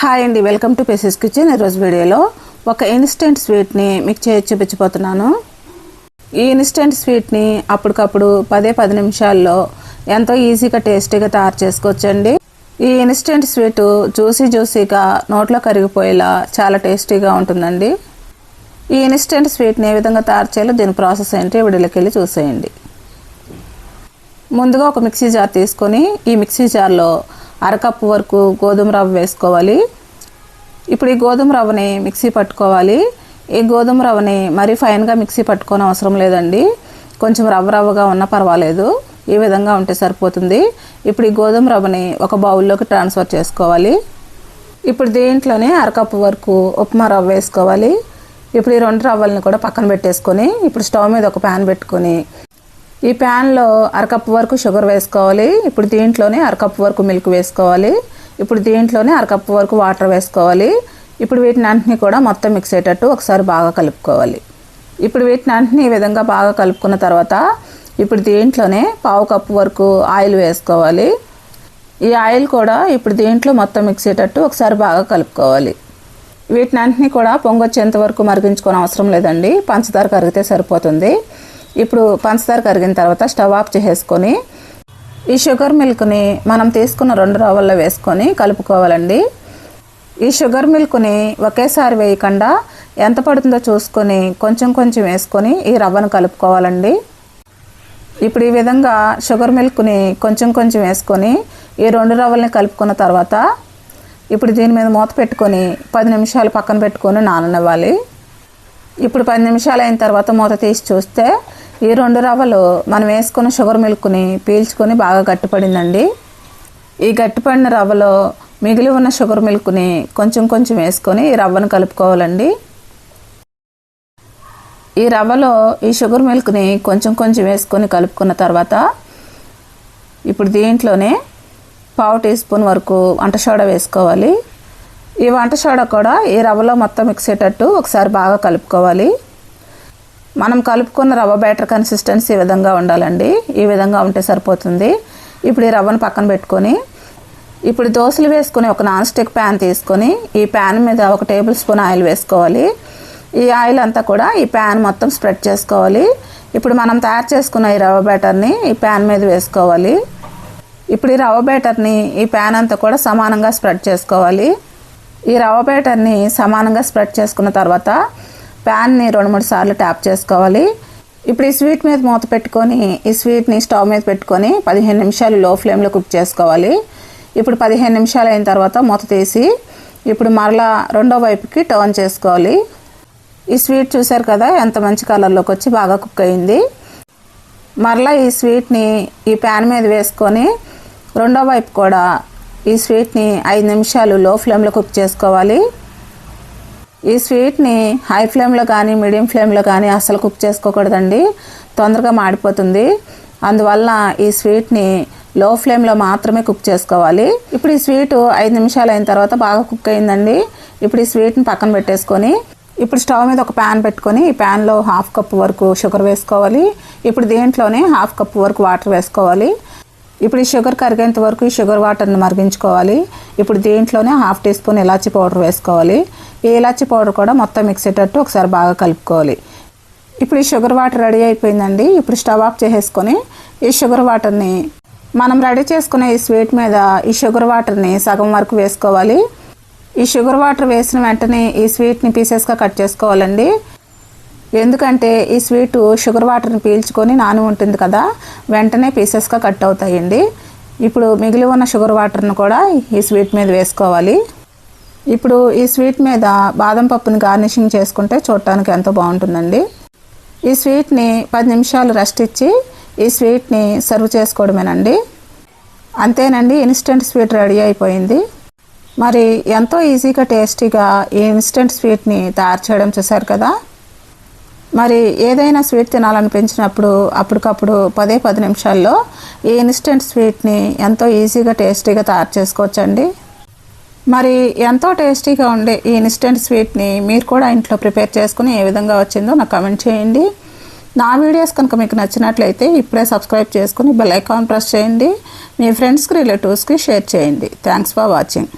Hi అండి, welcome to phases kitchen. ఈరోజు వీడియోలో ఒక ఇన్స్టెంట్ స్వీట్ని మీకు చేసి చూపించబోతున్నాను. ఈ ఇన్స్టెంట్ స్వీట్ని అప్పటికప్పుడు 10 నిమిషాల్లో ఎంతో ఈజీగా టేస్టీగా తయారు చేసుకోవచ్చండి. ఈ ఇన్స్టెంట్ స్వీట్ జ్యూసీగా నోట్లో కరిగిపోయేలా చాలా టేస్టీగా ఉంటుందండి. ఈ ఇన్స్టెంట్ స్వీట్ని ఏ విధంగా తయారు చేయాలో దీని ప్రాసెస్ ఏంటి వీడియోలోకి వెళ్ళి చూసేయండి. ముందుగా ఒక మిక్సీ జార్ తీసుకొని ఈ మిక్సీ జార్లో అరకప్పు వరకు గోధుమ రవ్వ వేసుకోవాలి. ఇప్పుడు ఈ గోధుమ రవ్వని మిక్సీ పట్టుకోవాలి. ఈ గోధుమ రవ్వని మరీ ఫైన్గా మిక్సీ పట్టుకోని అవసరం లేదండి. కొంచెం రవ్వగా ఉన్నా పర్వాలేదు, ఈ విధంగా ఉంటే సరిపోతుంది. ఇప్పుడు ఈ గోధుమ రవ్వని ఒక బౌల్లోకి ట్రాన్స్ఫర్ చేసుకోవాలి. ఇప్పుడు దీంట్లోనే అరకప్పు వరకు ఉప్మా రవ్వ వేసుకోవాలి. ఇప్పుడు ఈ 2 రవ్వల్ని కూడా పక్కన పెట్టేసుకొని ఇప్పుడు స్టవ్ మీద ఒక ప్యాన్ పెట్టుకొని ఈ ప్యాన్లో అరకప్పు వరకు షుగర్ వేసుకోవాలి. ఇప్పుడు దీంట్లోనే అరకప్పు వరకు మిల్క్ వేసుకోవాలి. ఇప్పుడు దీంట్లోనే అరకప్పు వరకు వాటర్ వేసుకోవాలి. ఇప్పుడు వీటిని అన్నింటినీ కూడా మొత్తం మిక్స్ అయ్యేటట్టు ఒకసారి బాగా కలుపుకోవాలి. ఇప్పుడు వీటిని అన్నింటినీ ఈ విధంగా బాగా కలుపుకున్న తర్వాత ఇప్పుడు దీంట్లోనే పావు కప్పు వరకు ఆయిల్ వేసుకోవాలి. ఈ ఆయిల్ కూడా ఇప్పుడు దీంట్లో మొత్తం మిక్స్ అయ్యేటట్టు ఒకసారి బాగా కలుపుకోవాలి. వీటిని అన్నింటినీ కూడా పొంగొచ్చేంత వరకు మరిగించుకోని అవసరం లేదండి, పంచదార కరిగితే సరిపోతుంది. ఇప్పుడు పంచదార కరిగిన తర్వాత స్టవ్ ఆఫ్ చేసేసుకొని ఈ షుగర్ మిల్క్ని మనం తీసుకున్న 2 రవ్వల్లో వేసుకొని కలుపుకోవాలండి. ఈ షుగర్ మిల్క్ని ఒకేసారి వేయకుండా ఎంత పడుతుందో చూసుకొని కొంచెం వేసుకొని ఈ రవ్వను కలుపుకోవాలండి. ఇప్పుడు ఈ విధంగా షుగర్ మిల్క్ని కొంచెం వేసుకొని ఈ 2 రవ్వల్ని కలుపుకున్న తర్వాత ఇప్పుడు దీని మీద మూత పెట్టుకొని 10 నిమిషాలు పక్కన పెట్టుకొని నాననివ్వాలి. ఇప్పుడు 10 నిమిషాలు అయిన తర్వాత మూత తీసి చూస్తే ఈ 2 రవ్వలు మనం వేసుకున్న షుగర్ మిల్క్ని పీల్చుకొని బాగా గట్టిపడిందండి. ఈ గట్టిపడిన రవ్వలో మిగిలి ఉన్న షుగర్ మిల్క్ని కొంచెం వేసుకొని ఈ రవ్వను కలుపుకోవాలండి. ఈ రవ్వలో ఈ షుగర్ మిల్క్ని కొంచెం వేసుకొని కలుపుకున్న తర్వాత ఇప్పుడు దీంట్లోనే పావు టీ స్పూన్ వరకు వంట సోడా వేసుకోవాలి. ఈ వంట సోడా కూడా ఈ రవ్వలో మొత్తం మిక్స్ అయ్యేటట్టు ఒకసారి బాగా కలుపుకోవాలి. మనం కలుపుకున్న రవ్వ బ్యాటర్ కన్సిస్టెన్సీ ఈ విధంగా ఉండాలండి, ఈ విధంగా ఉంటే సరిపోతుంది. ఇప్పుడు ఈ రవ్వను పక్కన పెట్టుకొని ఇప్పుడు దోశలు వేసుకొని ఒక నాన్ స్టిక్ ప్యాన్ తీసుకొని ఈ ప్యాన్ మీద 1 టేబుల్ స్పూన్ ఆయిల్ వేసుకోవాలి. ఈ ఆయిల్ అంతా కూడా ఈ ప్యాన్ మొత్తం స్ప్రెడ్ చేసుకోవాలి. ఇప్పుడు మనం తయారు చేసుకున్న ఈ రవ్వ బ్యాటర్ని ఈ ప్యాన్ మీద వేసుకోవాలి. ఇప్పుడు ఈ రవ్వ బ్యాటర్ని ఈ ప్యాన్ అంతా కూడా సమానంగా స్ప్రెడ్ చేసుకోవాలి. ఈ రవ్వ బ్యాటర్ని సమానంగా స్ప్రెడ్ చేసుకున్న తర్వాత ప్యాన్ని 2-3 సార్లు ట్యాప్ చేసుకోవాలి. ఇప్పుడు ఈ స్వీట్ మీద మూత పెట్టుకొని ఈ స్వీట్ని స్టవ్ మీద పెట్టుకొని 15 నిమిషాలు లో ఫ్లేమ్లో కుక్ చేసుకోవాలి. ఇప్పుడు 15 నిమిషాలు అయిన తర్వాత మూత తీసి ఇప్పుడు మరలా రెండో వైపుకి టర్న్ చేసుకోవాలి. ఈ స్వీట్ చూసారు కదా ఎంత మంచి కలర్లోకి వచ్చి బాగా కుక్ అయింది. మరలా ఈ స్వీట్ని ఈ ప్యాన్ మీద వేసుకొని రెండో వైపు కూడా ఈ స్వీట్ని 5 నిమిషాలు లో ఫ్లేమ్లో కుక్ చేసుకోవాలి. ఈ స్వీట్ని హై ఫ్లేమ్లో కానీ మీడియం ఫ్లేమ్లో కానీ అసలు కుక్ చేసుకోకూడదండి, తొందరగా మాడిపోతుంది. అందువల్ల ఈ స్వీట్ని లో ఫ్లేమ్లో మాత్రమే కుక్ చేసుకోవాలి. ఇప్పుడు ఈ స్వీట్ 5 నిమిషాలు అయిన తర్వాత బాగా కుక్ అయిందండి. ఇప్పుడు ఈ స్వీట్ని పక్కన పెట్టేసుకొని ఇప్పుడు స్టవ్ మీద ఒక ప్యాన్ పెట్టుకొని ఈ ప్యాన్లో 1/2 కప్పు వరకు షుగర్ వేసుకోవాలి. ఇప్పుడు దీంట్లోనే 1/2 కప్పు వరకు వాటర్ వేసుకోవాలి. ఇప్పుడు ఈ షుగర్ కరిగేంత వరకు ఈ షుగర్ వాటర్ని మరిగించుకోవాలి. ఇప్పుడు దీంట్లోనే 1/2 టీ స్పూన్ ఇలాచీ పౌడర్ వేసుకోవాలి. ఈ ఇలాచీ పౌడర్ కూడా మొత్తం మిక్స్ అయ్యేటట్టు ఒకసారి బాగా కలుపుకోవాలి. ఇప్పుడు ఈ షుగర్ వాటర్ రెడీ అయిపోయిందండి. ఇప్పుడు స్టవ్ ఆఫ్ చేసేసుకొని ఈ షుగర్ వాటర్ని మనం రెడీ చేసుకునే ఈ స్వీట్ మీద ఈ షుగర్ వాటర్ని సగం వరకు వేసుకోవాలి. ఈ షుగర్ వాటర్ వేసిన వెంటనే ఈ స్వీట్ని పీసెస్గా కట్ చేసుకోవాలండి. ఎందుకంటే ఈ స్వీటు షుగర్ వాటర్ని పీల్చుకొని నాని ఉంటుంది కదా, వెంటనే పీసెస్గా కట్ అవుతాయండి. ఇప్పుడు మిగిలి ఉన్న షుగర్ వాటర్ని కూడా ఈ స్వీట్ మీద వేసుకోవాలి. ఇప్పుడు ఈ స్వీట్ మీద బాదం పప్పుని గార్నిషింగ్ చేసుకుంటే చూడటానికి ఎంతో బాగుంటుందండి. ఈ స్వీట్ని 10 నిమిషాలు రెస్ట్ ఇచ్చి ఈ స్వీట్ని సర్వ్ చేసుకోవడమేనండి. అంతేనండి, ఇన్స్టెంట్ స్వీట్ రెడీ అయిపోయింది. మరి ఎంతో ఈజీగా టేస్టీగా ఈ ఇన్స్టెంట్ స్వీట్ని తయారు చేయడం చూశారు కదా. మరి ఏదైనా స్వీట్ తినాలనిపించినప్పుడు అప్పటికప్పుడు 10 నిమిషాల్లో ఈ ఇన్స్టెంట్ స్వీట్ని ఎంతో ఈజీగా టేస్టీగా తయారు చేసుకోవచ్చండి. మరి ఎంతో టేస్టీగా ఉండే ఈ ఇన్స్టెంట్ స్వీట్ని మీరు కూడా ఇంట్లో ప్రిపేర్ చేసుకుని ఏ విధంగా వచ్చిందో నాకు కామెంట్ చేయండి. నా వీడియోస్ కనుక మీకు నచ్చినట్లయితే ఇప్పుడే సబ్స్క్రైబ్ చేసుకుని బెల్ ఐకాన్ ప్రెస్ చేయండి. మీ ఫ్రెండ్స్కి రిలేటివ్స్కి షేర్ చేయండి. Thanks for watching.